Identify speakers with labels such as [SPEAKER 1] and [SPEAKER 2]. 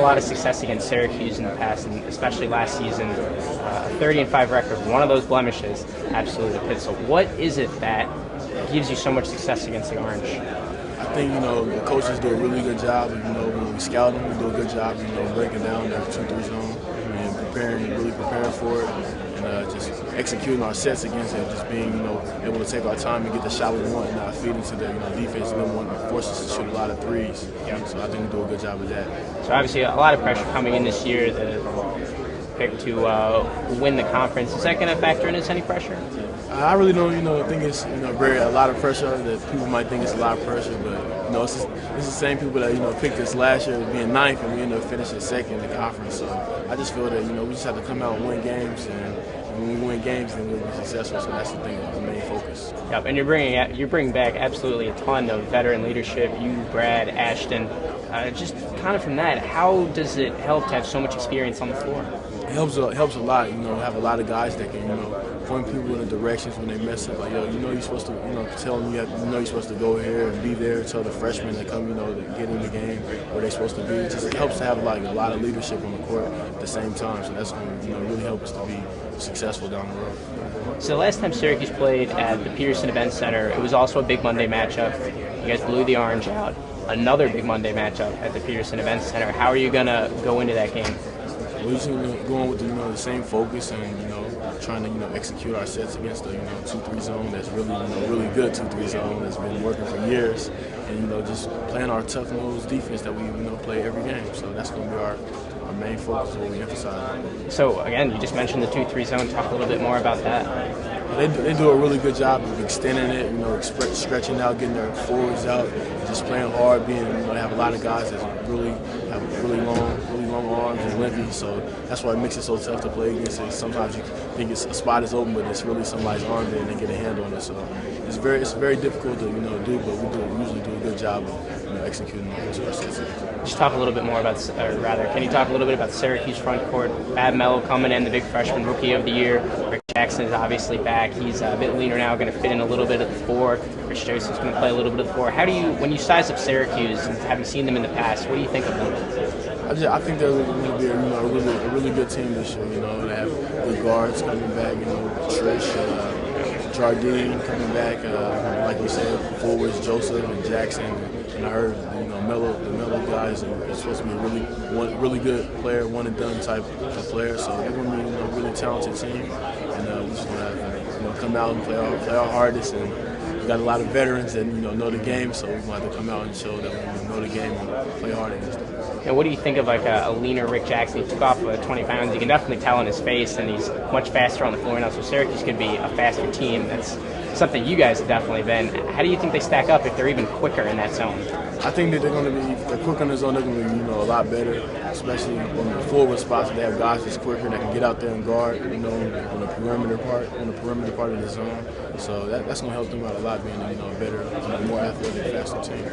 [SPEAKER 1] lot of success against Syracuse in the past, and especially last season. A 30-5 record, one of those blemishes, absolutely Pitt. So what is it that gives you so much success against the Orange?
[SPEAKER 2] I think, the coaches do a really good job. When we scout them, we do a good job, breaking down their 2-3 zone and really preparing for it, and just executing our sets against it, just being, able to take our time and get the shot we want and not feed into the defense and then want to force us to shoot a lot of threes. Yeah. So I think we do a good job of that.
[SPEAKER 1] So obviously a lot of pressure coming in this year, the pick to win the conference. Is that going to factor in as any pressure?
[SPEAKER 2] I really don't, think it's a lot of pressure. That people might think it's a lot of pressure, but it's the same people that picked us last year being ninth, and we ended up finishing second in the conference. So I just feel that we just have to come out and win games, and when we win games, then we'll be successful. So that's the thing, the main focus.
[SPEAKER 1] Yep, and you're bringing back absolutely a ton of veteran leadership. You, Brad, Ashton. Just kind of from that, how does it help to have so much experience on the floor?
[SPEAKER 2] It helps a lot, have a lot of guys that can, point people in the directions when they mess up. Like, you're supposed to, tell them you're supposed to go here and be there. Tell the freshmen that come, to get in the game where they're supposed to be. It just helps to have a lot of leadership on the court at the same time. So that's going to, really help us to be successful down the road.
[SPEAKER 1] So the last time Syracuse played at the Peterson Event Center, it was also a big Monday matchup. You guys blew the Orange out. Another big Monday matchup at the Peterson Event Center. How are you going to go into that game?
[SPEAKER 2] We're just going with the same focus and trying to execute our sets against the 2-3 zone that's really good 2-3 zone that's been working for years, and just playing our tough nose defense that we play every game. So that's going to be our main focus, what we emphasize.
[SPEAKER 1] So again, you just mentioned the 2-3 zone. Talk a little bit more about that.
[SPEAKER 2] They do a really good job of extending it, stretching out, getting their forwards out, just playing hard. They have a lot of guys that have really long arms and lengthy. So that's why it makes it so tough to play against it. Sometimes you think a spot is open, but it's really somebody's arm there and they get a hand on it. So it's very difficult to do, but we usually do a good job of executing to our sets.
[SPEAKER 1] Just talk a little bit more about, or rather, can you talk a little bit about the Syracuse front court? Bad Mello coming in, the big freshman rookie of the year. Rick Jackson is obviously back. He's a bit leaner now, going to fit in a little bit at the 4. Rich Joseph's going to play a little bit of the 4. How do you, when you size up Syracuse and having seen them in the past, what do you think of them?
[SPEAKER 2] I think they're going to be a really good team this year. They have good guards coming back. Trish, Jardine coming back. Like you said, forwards Joseph and Jackson. And I heard the Mello guys are supposed to be a really good player, one and done type of player. So they're going to be a really talented team, and we're just going to come out and play our hardest. And we got a lot of veterans that know the game, so we're going to have to come out and show that we know the game and play hard against them.
[SPEAKER 1] And what do you think of like a leaner Rick Jackson? He took off 20 pounds. You can definitely tell in his face, and he's much faster on the floor now. So Syracuse could be a faster team. That's something you guys have definitely been. How do you think they stack up if they're even quicker in that zone?
[SPEAKER 2] I think that they're going to be, if they're quicker in the zone, they're going to be a lot better, especially on the forward spots. They have guys that's quicker that can get out there and guard, on the perimeter part of the zone. So that's going to help them out a lot, being a better, more athletic, faster team.